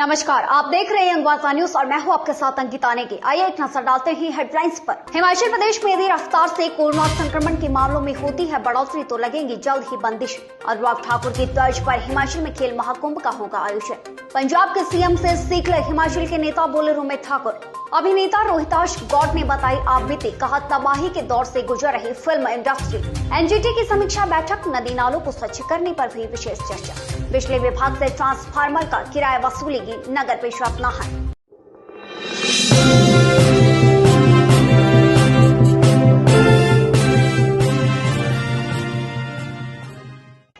नमस्कार, आप देख रहे हैं अंगवाजा न्यूज और मैं हूं आपके साथ अंकिता नेगी। आइए एक नजर डालते हैं हेडलाइंस पर। हिमाचल प्रदेश में यदि रफ्तार से कोरोना संक्रमण के मामलों में होती है बढ़ोतरी तो लगेंगी जल्द ही बंदिश। अनुराग ठाकुर की तर्ज पर हिमाचल में खेल महाकुंभ का होगा आयोजन। पंजाब के सीएम से सीख ले हिमाचल के नेता बोले रोमित ठाकुर। अभिनेता रोहिताश गौड ने बताई आप बीती, कहा तबाही के दौर से गुजर रही फिल्म इंडस्ट्री। एनजीटी की समीक्षा बैठक, नदी नालों को स्वच्छ करने पर भी विशेष चर्चा। बिजली विभाग से ट्रांसफार्मर का किराया वसूलेगी नगर परिषद नाहन।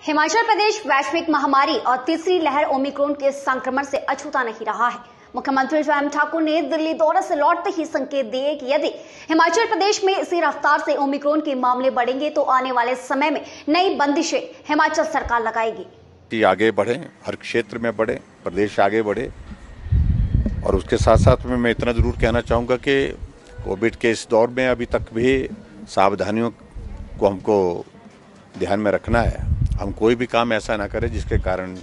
हिमाचल प्रदेश वैश्विक महामारी और तीसरी लहर ओमिक्रॉन के संक्रमण से अछूता नहीं रहा है। मुख्यमंत्री जयराम ठाकुर ने दिल्ली दौरे से लौटते ही संकेत दिए कि यदि हिमाचल प्रदेश में इसी रफ्तार से ओमिक्रॉन के मामले बढ़ेंगे तो आने वाले समय में नई बंदिशें हिमाचल सरकार लगाएगी। आगे बढ़े, हर क्षेत्र में बढ़े, प्रदेश आगे बढ़े। और उसके साथ साथ में मैं इतना जरूर कहना चाहूँगा कि कोविड के इस दौर में अभी तक भी सावधानियों को हमको ध्यान में रखना है। हम कोई भी काम ऐसा ना करें जिसके कारण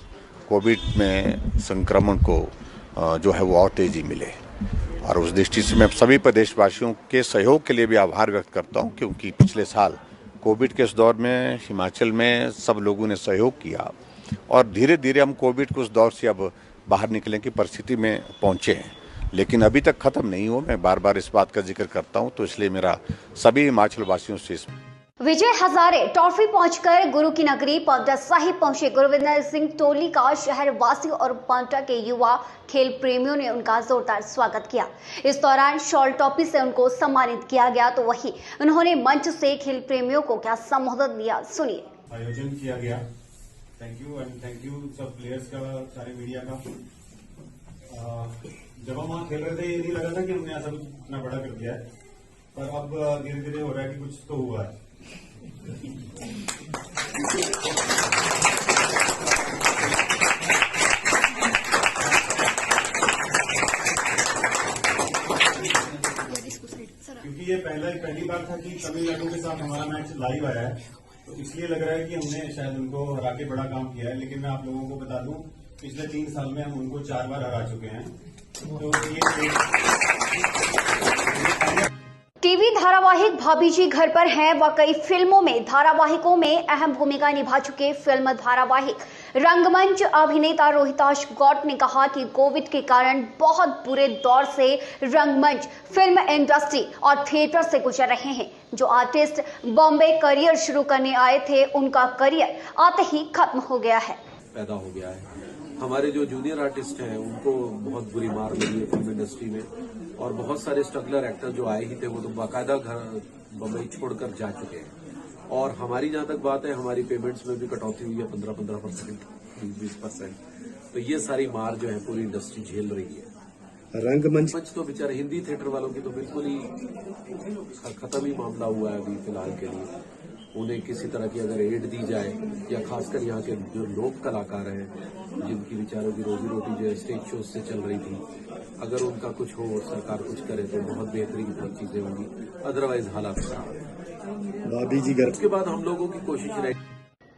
कोविड में संक्रमण को जो है वो और तेजी मिले। और उस दृष्टि से मैं सभी प्रदेशवासियों के सहयोग के लिए भी आभार व्यक्त करता हूँ, क्योंकि पिछले साल कोविड के इस दौर में हिमाचल में सब लोगों ने सहयोग किया और धीरे धीरे हम कोविड के उस दौर से अब बाहर निकलने की परिस्थिति में पहुंचे हैं। लेकिन अभी तक खत्म नहीं हुआ। मैं बार बार इस बात का जिक्र करता हूं, तो इसलिए मेरा सभी हिमाचल वासियों से विजय हजारे ट्रॉफी पहुंचकर गुरु की नगरी पांवटा साहिब पहुंचे। गुरविंदर सिंह टोली का शहर वासियों और पांवटा के युवा खेल प्रेमियों ने उनका जोरदार स्वागत किया। इस दौरान शॉल टॉपी से उनको सम्मानित किया गया, तो वहीं उन्होंने मंच से खेल प्रेमियों को क्या संबोधन दिया, सुनिए। आयोजन किया गया, thank you and thank you सब प्लेयर्स का, सारे मीडिया का। जब हम वहाँ खेल रहे थे ये नहीं लगा था कि हमने ऐसा कुछ इतना बड़ा कर दिया है, पर अब धीरे धीरे हो रहा है कि कुछ तो हुआ है। क्योंकि ये पहली बार था कि तमिलनाडु के साथ हमारा मैच लाइव आया है, तो इसलिए लग रहा है कि हमने शायद उनको हरा के बड़ा काम किया है। लेकिन मैं आप लोगों को बता दूं, पिछले 3 साल में हम उनको 4 बार हरा चुके हैं। तो ये टीवी धारावाहिक भाभी जी घर पर है व कई फिल्मों में धारावाहिकों में अहम भूमिका निभा चुके फिल्म धारावाहिक रंगमंच अभिनेता रोहिताश गौड ने कहा कि कोविड के कारण बहुत बुरे दौर से रंगमंच, फिल्म इंडस्ट्री और थिएटर से गुजर रहे हैं। जो आर्टिस्ट बॉम्बे करियर शुरू करने आए थे, उनका करियर आते ही खत्म हो गया है। पैदा हो गया है। हमारे जो जूनियर आर्टिस्ट हैं उनको बहुत बुरी मार लगी है फिल्म इंडस्ट्री में, और बहुत सारे स्ट्रगलर एक्टर जो आए ही थे वो तो बाकायदा घर बम्बई छोड़कर जा चुके हैं। और हमारी जहां तक बात है, हमारी पेमेंट्स में भी कटौती हुई है 15%, 20%। तो ये सारी मार जो है पूरी इंडस्ट्री झेल रही है। रंगमंच तो बेचारे हिंदी थिएटर वालों की तो बिल्कुल ही खत्म ही मामला हुआ है अभी फिलहाल के लिए। उन्हें किसी तरह की अगर एड दी जाए, या खासकर यहाँ के जो लोक कलाकार हैं जिनकी बेचारों की रोजी रोटी जो है स्टेज शो से चल रही थी, अगर उनका कुछ हो, सरकार कुछ करे तो बहुत बेहतरीन बहुत चीजें होंगी। अदरवाइज हालात खराब। भाभी जी घर उसके बाद हम लोगों की कोशिश रही।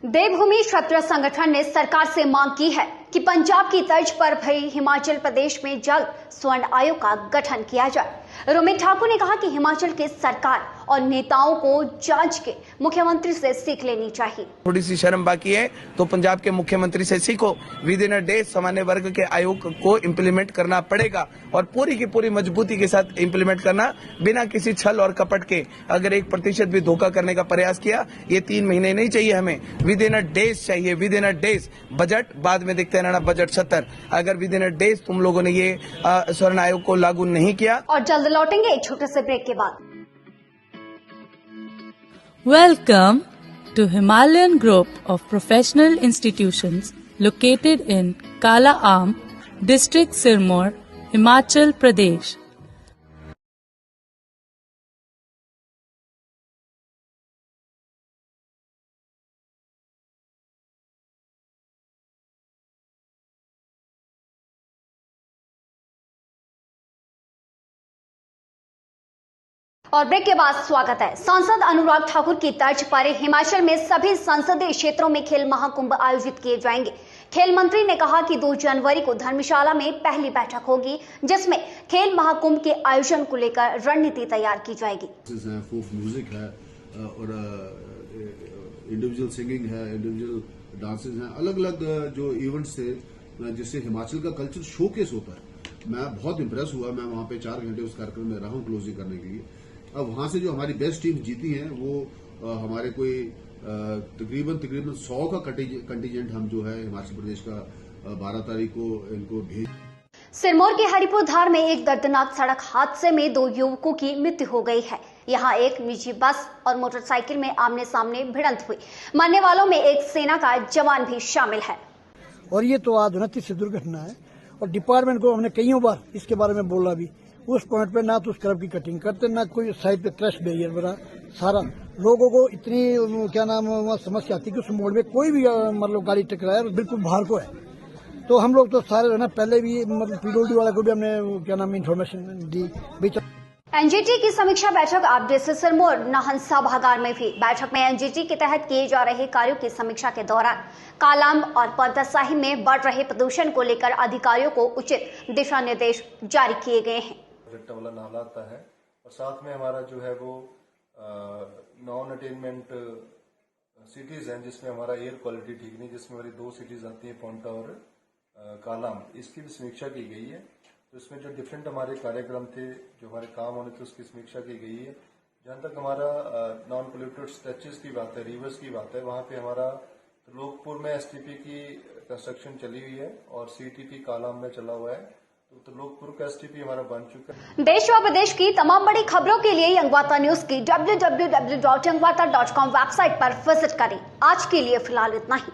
देवभूमि क्षत्रिय संगठन ने सरकार से मांग की है कि पंजाब की तर्ज पर भी हिमाचल प्रदेश में जल्द स्वर्ण आयोग का गठन किया जाए। रोमित ठाकुर ने कहा कि हिमाचल के सरकार और नेताओं को जांच के मुख्यमंत्री से सीख लेनी चाहिए। थोड़ी सी शर्म बाकी है तो पंजाब के मुख्यमंत्री से सीखो। विद इन अ डे सामान्य वर्ग के आयोग को इम्प्लीमेंट करना पड़ेगा, और पूरी की पूरी मजबूती के साथ इम्प्लीमेंट करना, बिना किसी छल और कपट के। अगर 1% भी धोखा करने का प्रयास किया, ये 3 महीने नहीं चाहिए हमें, विद इन अ डेज चाहिए। With in a days budget बाद में देखते रहना, बजट 70। अगर विद इन अ डेज तुम लोगों ने ये स्वर्ण आयोग को लागू नहीं किया। और जल्द लौटेंगे एक छोटे से ब्रेक के बाद। Welcome to Himalayan Group of Professional Institutions located in Kala Aam, District Sirmaur, Himachal Pradesh. और ब्रेक के बाद स्वागत है। सांसद अनुराग ठाकुर की तर्ज पर हिमाचल में सभी संसदीय क्षेत्रों में खेल महाकुंभ आयोजित किए जाएंगे। खेल मंत्री ने कहा कि 2 जनवरी को धर्मशाला में पहली बैठक होगी, जिसमें खेल महाकुंभ के आयोजन को लेकर रणनीति तैयार की जाएगी। फोक म्यूजिक है और इंडिविजुअल सिंगिंग है, इंडिविजुअल डांसेस हैं, अलग अलग जो इवेंट्स थे जिससे हिमाचल का कल्चर शोकेस होता है। मैं बहुत इंप्रेस हुआ, मैं वहां पे 4 घंटे उस कार्यक्रम में रहा हूं क्लोजिंग करने के लिए। अब वहां से जो हमारी बेस्ट टीम जीती हैं वो हमारे कोई तकरीबन 100 का कंटीजेंट हम जो है हिमाचल प्रदेश का 12 तारीख को इनको भेज। सिरमौर के हरिपुर धार में एक दर्दनाक सड़क हादसे में 2 युवकों की मृत्यु हो गई है। यहाँ एक निजी बस और मोटरसाइकिल में आमने सामने भिड़ंत हुई। मरने वालों में एक सेना का जवान भी शामिल है। और ये तो अधुनाती से दुर्घटना है और डिपार्टमेंट को हमने कईयों बार इसके बारे में बोला भी। उस पॉइंट पे ना तो उस कर्व की कटिंग करते, ना कोई साइड पे क्रश बैरियर बना। सारा लोगों को इतनी क्या नाम समस्या आती है कि उस मोड़ में कोई भी मतलब गाड़ी टकराए और बिल्कुल बाहर को है। तो हम लोग तो सारे ना पहले भी मतलब पीडब्ल्यूडी वाला को भी हमने क्या नाम इन्फॉर्मेशन दी। एनजीटी की समीक्षा बैठक अपडेट सिरमौर नाहन सभागार में भी। बैठक में एनजीटी के तहत किए जा रहे कार्यों की समीक्षा के दौरान कालाअंब और पर्वतसाही में बढ़ रहे प्रदूषण को लेकर अधिकारियों को उचित दिशा निर्देश जारी किए गए हैं। प्रोजेक्ट वाला नाला आता है और साथ में हमारा जो है वो नॉन अटेनमेंट सिटीज हैं जिसमें हमारा एयर क्वालिटी ठीक नहीं, जिसमें हमारी 2 सिटीज आती हैं पोंटा और कालाअंब, इसकी भी समीक्षा की गई है। तो इसमें जो डिफरेंट हमारे कार्यक्रम थे, जो हमारे काम होने थे, उसकी समीक्षा की गई है। जहाँ तक हमारा नॉन पोल्यूटेड स्ट्रेचेस की बात है, रिवर्स की बात है, वहाँ पे हमारा लोकपुर में एसटीपी की कंस्ट्रक्शन चली हुई है और सीटीपी कालाअंब में चला हुआ है। तो लोकपुर का एसटीपी हमारा बन चुका है। देश व विदेश की तमाम बड़ी खबरों के लिए यंगवार्ता न्यूज की www.yangwarta.com वेबसाइट पर विजिट करें। आज के लिए फिलहाल इतना ही।